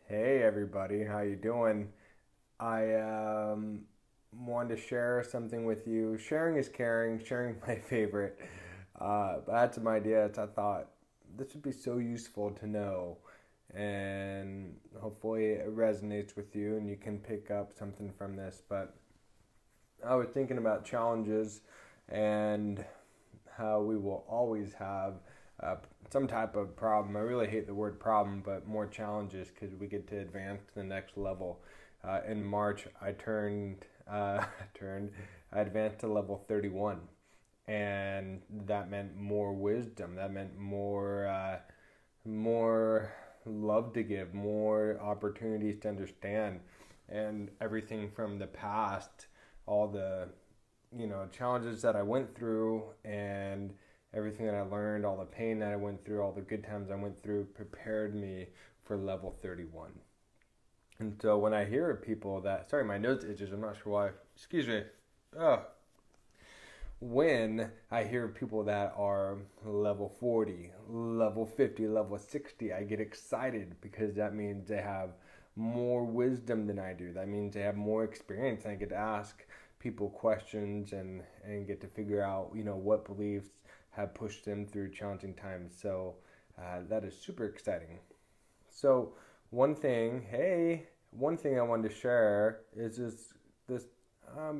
Hey everybody, how you doing? I wanted to share something with you. Sharing is caring. Sharing my favorite. But I had some ideas. I thought this would be so useful to know, and hopefully it resonates with you, and you can pick up something from this. But I was thinking about challenges and how we will always have uh, some type of problem. I really hate the word problem, but more challenges because we get to advance to the next level. In March, I advanced to level 31, and that meant more wisdom. That meant more love to give, more opportunities to understand, and everything from the past, all the challenges that I went through, and everything that I learned, all the pain that I went through, all the good times I went through, prepared me for level 31. And so when I hear people that, sorry, my nose itches. I'm not sure why. Excuse me. Oh, when I hear people that are level 40, level 50, level 60, I get excited because that means they have more wisdom than I do. That means they have more experience, and I get to ask people questions and get to figure out, what beliefs have pushed them through challenging times. So that is super exciting. So one thing I wanted to share is this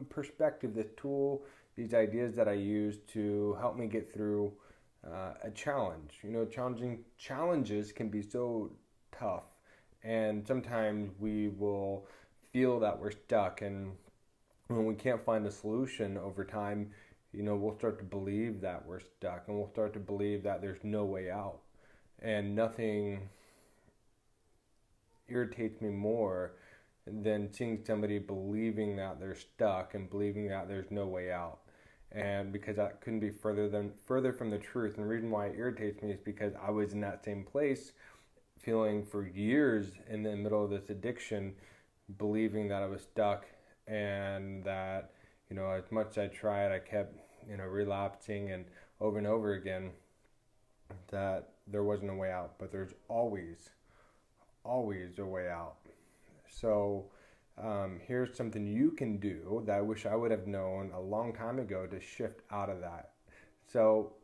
perspective, this tool, these ideas that I use to help me get through a challenge. Challenging challenges can be so tough, and sometimes we will feel that we're stuck, and when we can't find a solution over time, we'll start to believe that we're stuck, and we'll start to believe that there's no way out, and nothing irritates me more than seeing somebody believing that they're stuck and believing that there's no way out. And because that couldn't be further from the truth. And the reason why it irritates me is because I was in that same place, feeling for years in the middle of this addiction, believing that I was stuck, and that as much as I tried, I kept relapsing and over again, that there wasn't a way out. But there's always a way out. So here's something you can do that I wish I would have known a long time ago to shift out of that. So,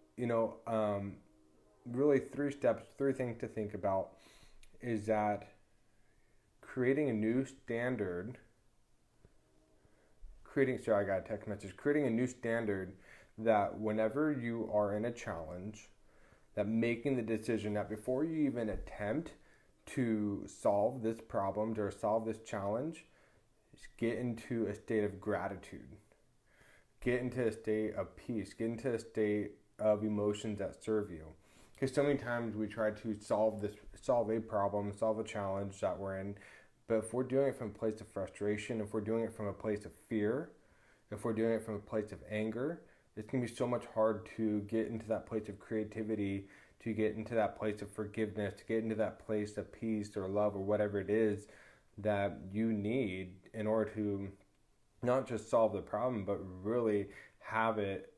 really three things to think about is that creating a new standard, sorry, I got a text message, creating a new standard that whenever you are in a challenge, that making the decision that before you even attempt to solve this problem or solve this challenge, get into a state of gratitude, get into a state of peace, get into a state of emotions that serve you. Because so many times we try to solve a problem, solve a challenge that we're in, but if we're doing it from a place of frustration, if we're doing it from a place of fear, if we're doing it from a place of anger, it's going to be so much hard to get into that place of creativity, to get into that place of forgiveness, to get into that place of peace or love or whatever it is that you need in order to not just solve the problem, but really have it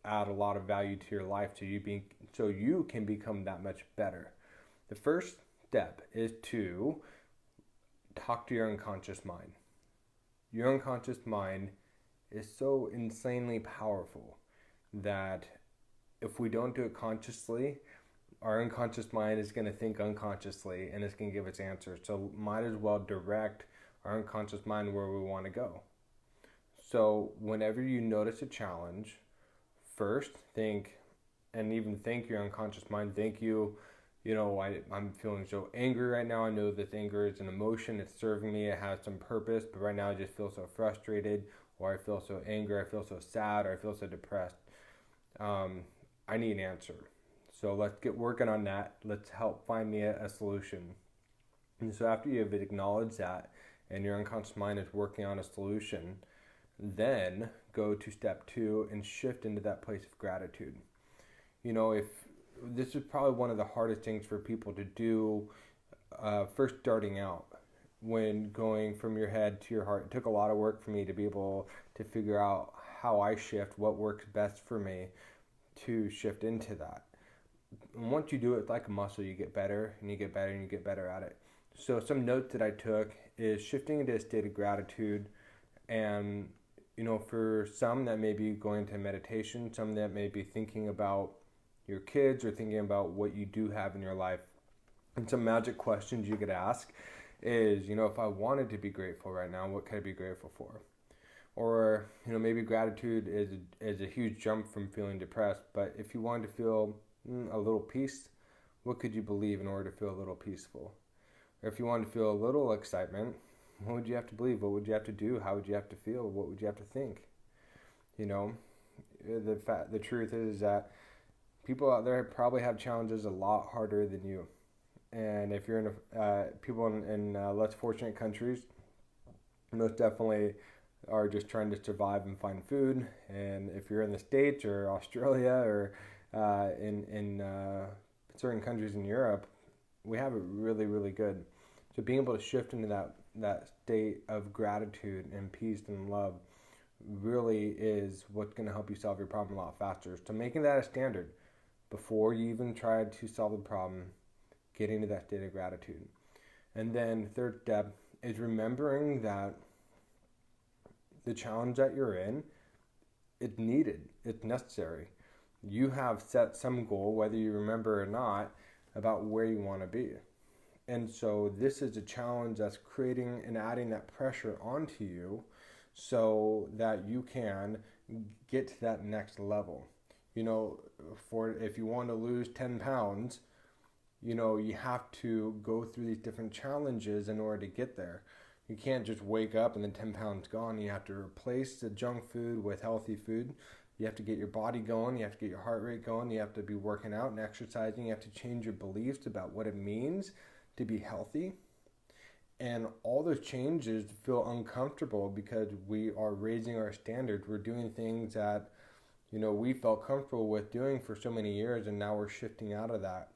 add a lot of value to your life, so you can become that much better. The first step is to talk to your unconscious mind. Your unconscious mind is so insanely powerful that if we don't do it consciously, our unconscious mind is going to think unconsciously and it's going to give us answers. So might as well direct our unconscious mind where we want to go. So whenever you notice a challenge, first think, and even thank your unconscious mind. Thank you. I'm feeling so angry right now. I know this anger is an emotion. It's serving me. It has some purpose. But right now I just feel so frustrated, or I feel so angry. I feel so sad, or I feel so depressed. I need an answer. So let's get working on that. Let's help find me a solution. And so after you have acknowledged that and your unconscious mind is working on a solution, then go to step two and shift into that place of gratitude. If this is probably one of the hardest things for people to do first starting out, when going from your head to your heart. It took a lot of work for me to be able to figure out how I shift, what works best for me to shift into that. And once you do it, it's like a muscle. You get better and you get better and you get better at it. So some notes that I took is shifting into a state of gratitude. And, for some that may be going to meditation, some that may be thinking about your kids or thinking about what you do have in your life. And some magic questions you could ask is, if I wanted to be grateful right now, what could I be grateful for? Or, maybe gratitude is a huge jump from feeling depressed. But if you wanted to feel a little peace, what could you believe in order to feel a little peaceful? Or if you wanted to feel a little excitement, what would you have to believe? What would you have to do? How would you have to feel? What would you have to think? The truth is that people out there probably have challenges a lot harder than you. And if you're in people in less fortunate countries, most definitely are just trying to survive and find food. And if you're in the States or Australia or in certain countries in Europe, we have it really, really good. So being able to shift into that state of gratitude and peace and love really is what's going to help you solve your problem a lot faster. So making that a standard before you even try to solve the problem, getting to that state of gratitude. And then third step is remembering that the challenge that you're in, it's needed, it's necessary. You have set some goal, whether you remember or not, about where you want to be. And so this is a challenge that's creating and adding that pressure onto you so that you can get to that next level. For if you want to lose 10 pounds, you have to go through these different challenges in order to get there. You can't just wake up and then 10 pounds gone. You have to replace the junk food with healthy food. You have to get your body going. You have to get your heart rate going. You have to be working out and exercising. You have to change your beliefs about what it means to be healthy. And all those changes feel uncomfortable because we are raising our standards. We're doing things that, we felt comfortable with doing for so many years, and now we're shifting out of that.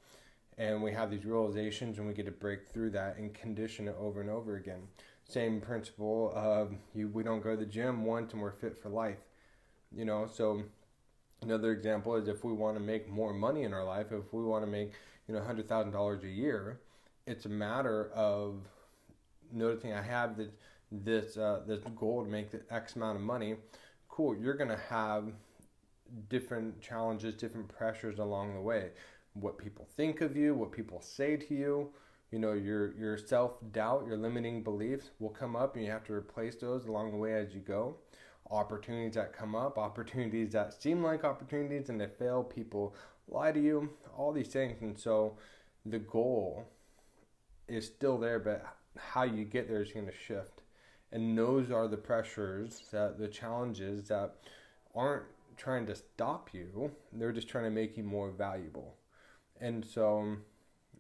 And we have these realizations, and we get to break through that and condition it over and over again. Same principle of we don't go to the gym once and we're fit for life. So another example is if we want to make more money in our life, if we want to make, $100,000 a year, it's a matter of noticing I have this goal to make the X amount of money. Cool, you're going to have different challenges, different pressures along the way. What people think of you, what people say to you, your self-doubt, your limiting beliefs will come up, and you have to replace those along the way as you go. Opportunities that come up, opportunities that seem like opportunities and they fail, people lie to you, all these things. And so the goal is still there, but how you get there is going to shift. And those are the pressures, the challenges that aren't trying to stop you, they're just trying to make you more valuable. And so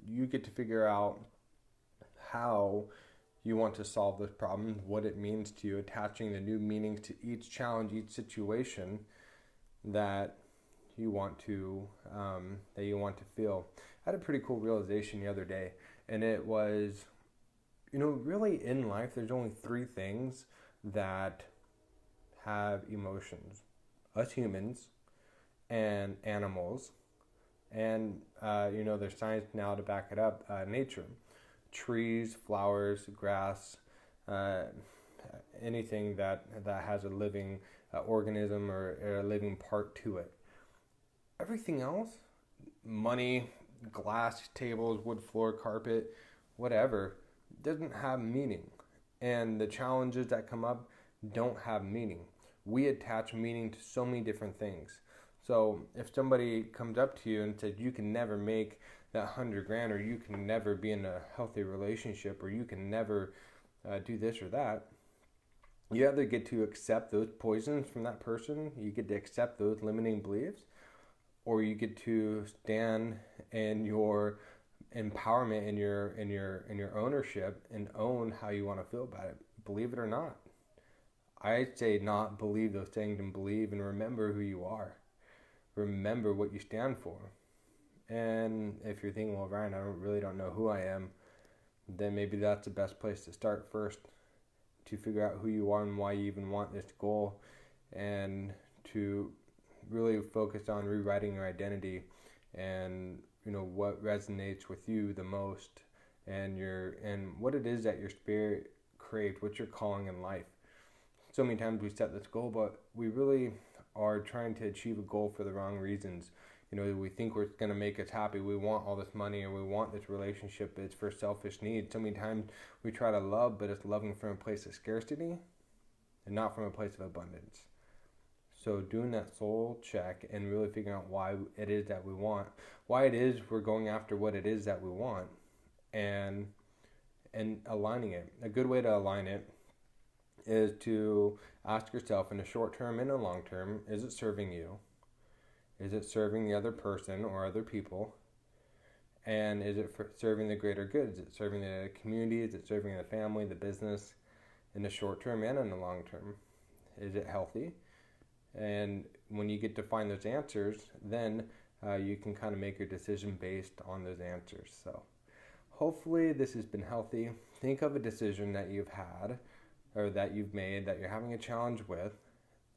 you get to figure out how you want to solve this problem, what it means to you, attaching the new meanings to each challenge, each situation that you want to feel. I had a pretty cool realization the other day, and it was, really in life, there's only three things that have emotions: us humans and animals. And, there's science now to back it up. Nature, trees, flowers, grass, anything that has a living organism or a living part to it. Everything else, money, glass, tables, wood floor, carpet, whatever, doesn't have meaning. And the challenges that come up don't have meaning. We attach meaning to so many different things. So if somebody comes up to you and says you can never make that $100,000, or you can never be in a healthy relationship, or you can never do this or that, you either get to accept those poisons from that person, you get to accept those limiting beliefs, or you get to stand in your empowerment, in your ownership, and own how you want to feel about it. Believe it or not. I say not believe those things, and believe and remember who you are. Remember what you stand for. And if you're thinking, well, Ryan, I really don't know who I am, then maybe that's the best place to start first, to figure out who you are and why you even want this goal, and to really focus on rewriting your identity and what resonates with you the most, and what it is that your spirit craved, what you're calling in life. So many times we set this goal, but we really are trying to achieve a goal for the wrong reasons. We think we're going to make us happy. We want all this money or we want this relationship. It's for selfish needs. So many times we try to love, but it's loving from a place of scarcity and not from a place of abundance. So doing that soul check and really figuring out why it is that we want, why it is we're going after what it is that we want, and aligning it. A good way to align it is to ask yourself in the short term and the long term, is it serving you? Is it serving the other person or other people? And is it serving the greater good? Is it serving the community? Is it serving the family, the business, in the short term and in the long term? Is it healthy? And when you get to find those answers, then you can kind of make your decision based on those answers. So hopefully this has been healthy. Think of a decision that you've had or that you've made that you're having a challenge with,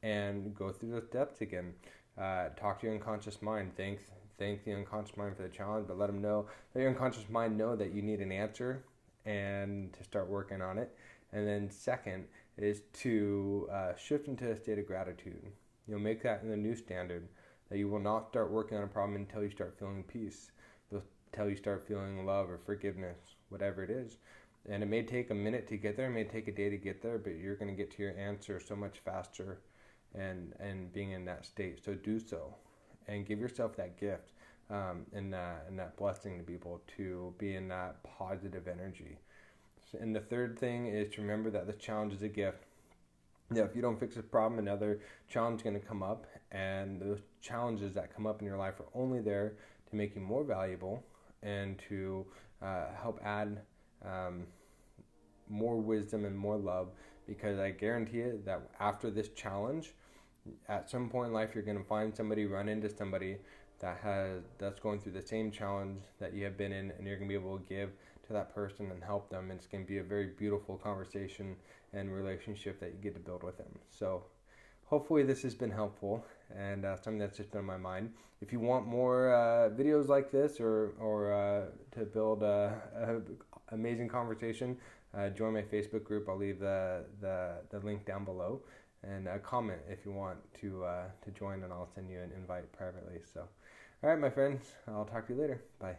and go through those steps again. Talk to your unconscious mind. Thank the unconscious mind for the challenge, but let them know, let your unconscious mind know that you need an answer and to start working on it. And then second is to shift into a state of gratitude. Make that in the new standard, that you will not start working on a problem until you start feeling peace, until you start feeling love or forgiveness, whatever it is. And it may take a minute to get there, it may take a day to get there, but you're going to get to your answer so much faster and being in that state. So do so and give yourself that gift and that blessing to be able to be in that positive energy. And the third thing is to remember that the challenge is a gift. If you don't fix this problem, another challenge is going to come up, and those challenges that come up in your life are only there to make you more valuable and to help add more wisdom and more love, because I guarantee you that after this challenge, at some point in life, you're going to find somebody, run into somebody that's going through the same challenge that you have been in, and you're going to be able to give to that person and help them. And it's going to be a very beautiful conversation and relationship that you get to build with them. So hopefully this has been helpful and something that's just been on my mind. If you want more videos like this or to build a amazing conversation, join my Facebook group. I'll leave the link down below, and comment if you want to join, and I'll send you an invite privately. So all right, my friends, I'll talk to you later. Bye.